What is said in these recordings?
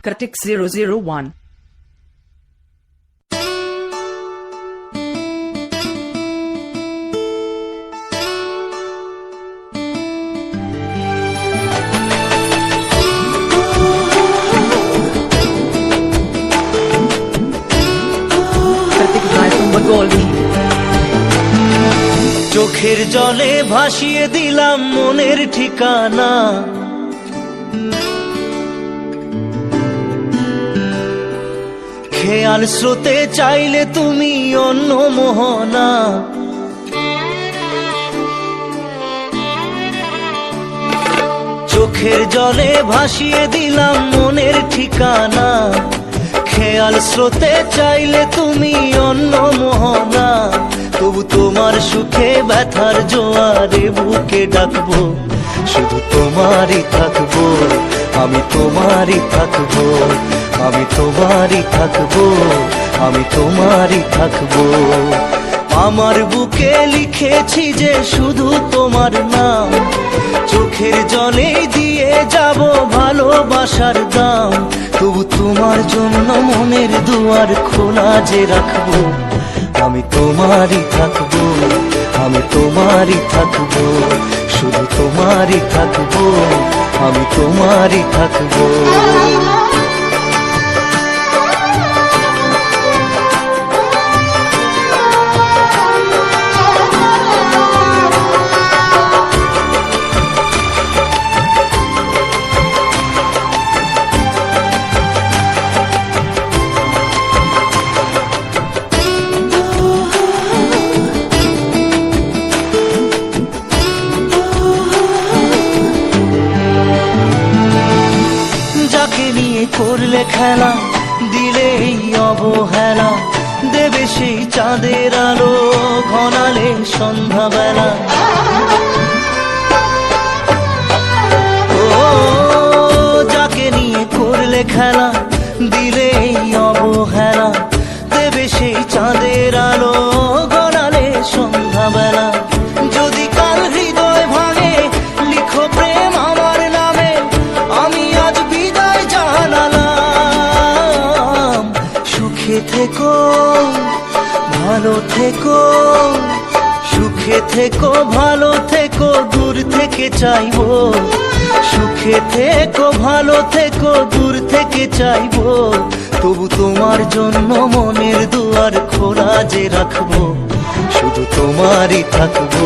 Kartik 001. চোখের জলে ভাসিয়ে দিলাম মনের ঠিকানা, খেয়াল স্রোতে চাইলে তুমি অন্য মোহনা। চোখের জলে ভাসিয়ে দিলাম মনের ঠিকানা, খেয়াল স্রোতে চাইলে তুমি অন্য মোহনা। তবু তোমার সুখে ব্যথার জোয়ারে বুকে ডাকবো, শুধু তোমারই থাকবো, আমি তোমারই থাকবো, আমি তোমারই থাকবো, আমি তোমারই থাকবো। আমার বুকে লিখেছি যে শুধু তোমার নাম, চোখের জলে দিয়ে যাব ভালোবাসার দাম। তবু তোমার জন্য মনের দুয়ার খোলা যে রাখবো, আমি তোমারই থাকবো, আমি তোমারই থাকবো, শুধু তোমারই থাকবো, আমি তোমারই থাকবো। যাকে নিয়ে করলে খেলা, দিলে এই অবহেলা, দেবে সেই চাঁদের আলো ঘনালে সন্ধ্যাবেলা। ও যাকে নিয়ে করলে খেলা, দিলে এই অবহেলা, দেবে সেই চাঁদের আলো ঘনালে সন্ধ্যাবেলা। যদি কাল হৃদয় ভাঙে লিখো প্রেম আমার নামে, আমি আজ বিদায় জানালাম। সুখে থেকো, ভালো থেকো, সুখে থেকো, ভালো থেকো, দূর থেকে চাইবো। সুখে থেকো, ভালো থেকো, দূর থেকে চাইবো। তবু তোমার জন্য মনের দুয়ার খোলা যে রাখবো, শুধু তোমারই থাকবো,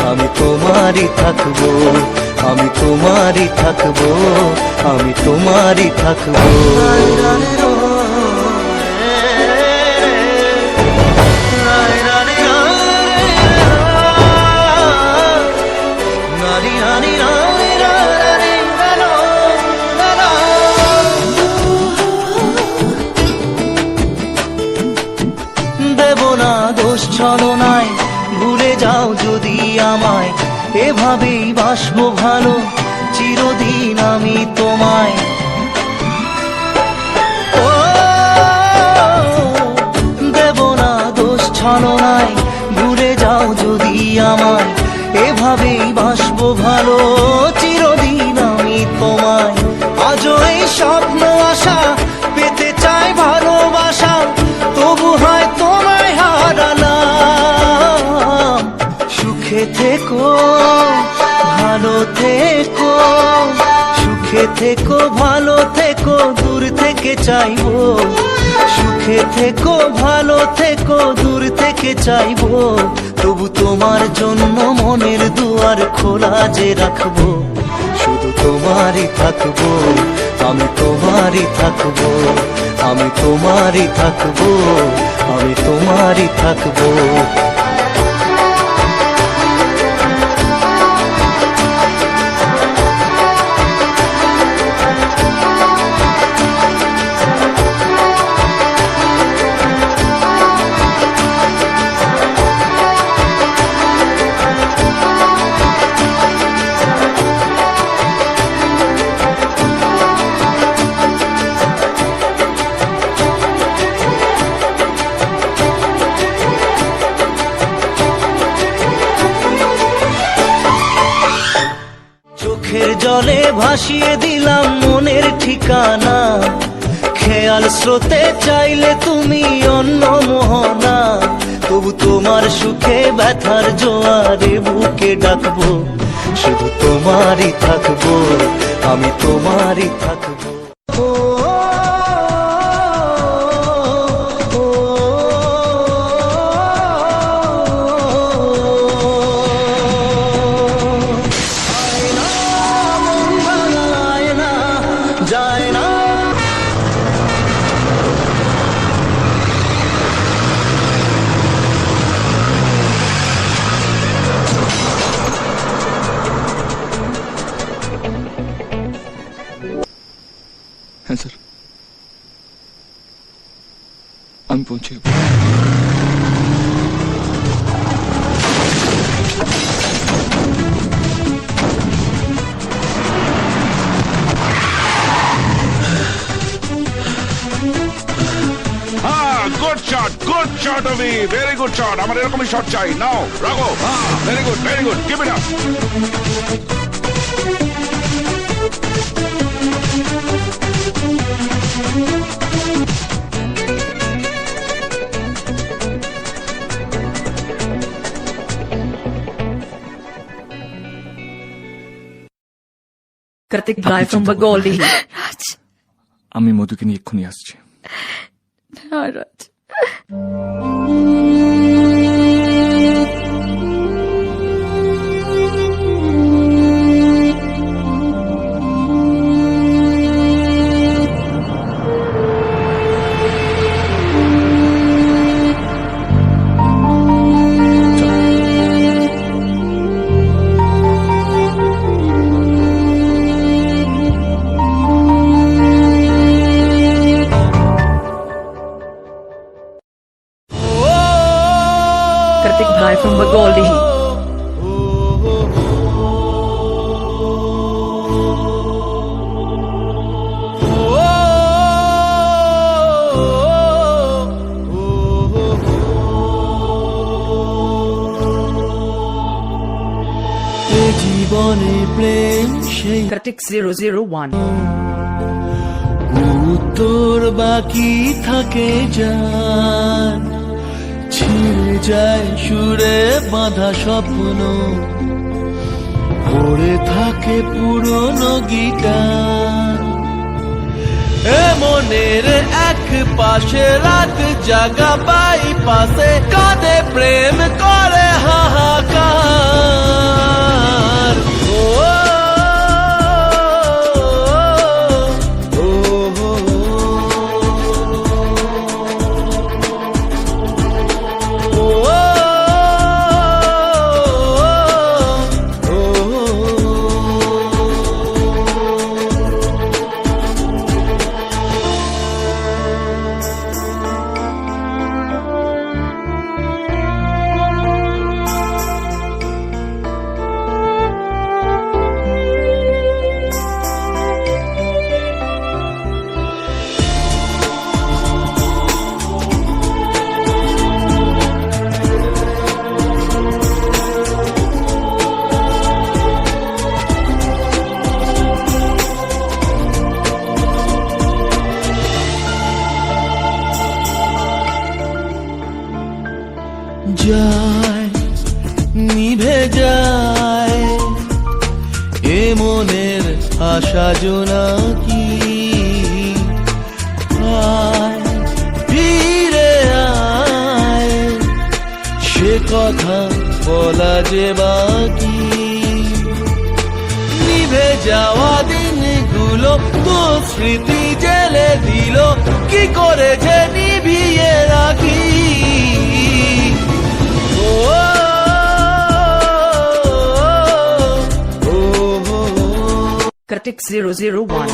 আমি তোমারই থাকবো, আমি তোমারই থাকবো, আমি তোমারই থাকবো। দেব না দোষ ছলনায়, ভুলে যাও যদি আমায়, এভাবেই বাসবো ভালো চিরদিন আমি তোমায়। ও দেব না দোষ ছলনায়, ভুলে যাও যদি আমায়, এভাবেই বাসবো ভালো চিরদিন আমি তোমায়। আজও এই স্বপ্ন আশা পেতে চাই ভালোবাসা, তবু হয় তোমায় হারালাম। সুখে থেকো, ভালো থেকো, সুখে থেকো, ভালো থেকো, দূর থেকে চাইবো। সুখে থেকো, ভালো থেকো, দূর থেকে চাইবো। তবু তোমার জন্য মনের দুয়ার খোলা যে রাখবো, শুধু তোমারই থাকবো, আমি তোমারই থাকবো, আমি তোমারই থাকবো, আমি তোমারই থাকবো। চোখের জলে ভাসিয়ে দিলাম মনের ঠিকানা, খেয়াল স্রোতে চাইলে তুমি অন্য মোহনা। তবু তোমার সুখে ব্যথার জোয়ারে বুকে ডাকবো, শুধু তোমারই থাকবো, আমি তোমারই থাকবো। যায় না হ্যাঁ স্যার, আমি পৌঁছে গুড শট অফি, ভেরি গুড শট। আমার এরকমই শট চাই। নাও রাখো। Very good, keep it up. Kartik Bhai from Bagoli. Raj, আমি মধুকে নিয়ে এক্ষুনি আসছি। না রাজ, Kartik Bhai from Bagoli. জীবনে প্রেম সেই Kartik 001. উত্তর বাকি থাকে যান, ছিঁড়ে যায় সুরে বাঁধা স্বপ্ন, পড়ে থাকে পুরনো গিটার। মনের এক পাশে রাত জাগা বাই পাশে কাঁদে প্রেম করে হাহাকার। যায় নিভে যায় এ মনের আশা জোনাকি, আয় ফিরে আয় সে কথা বলা যে বাকি। নিভে যাওয়া দিনগুলো তো স্মৃতি জেলে দিল, কি করে যে নিভিয়ে রাখি। Kartik 001.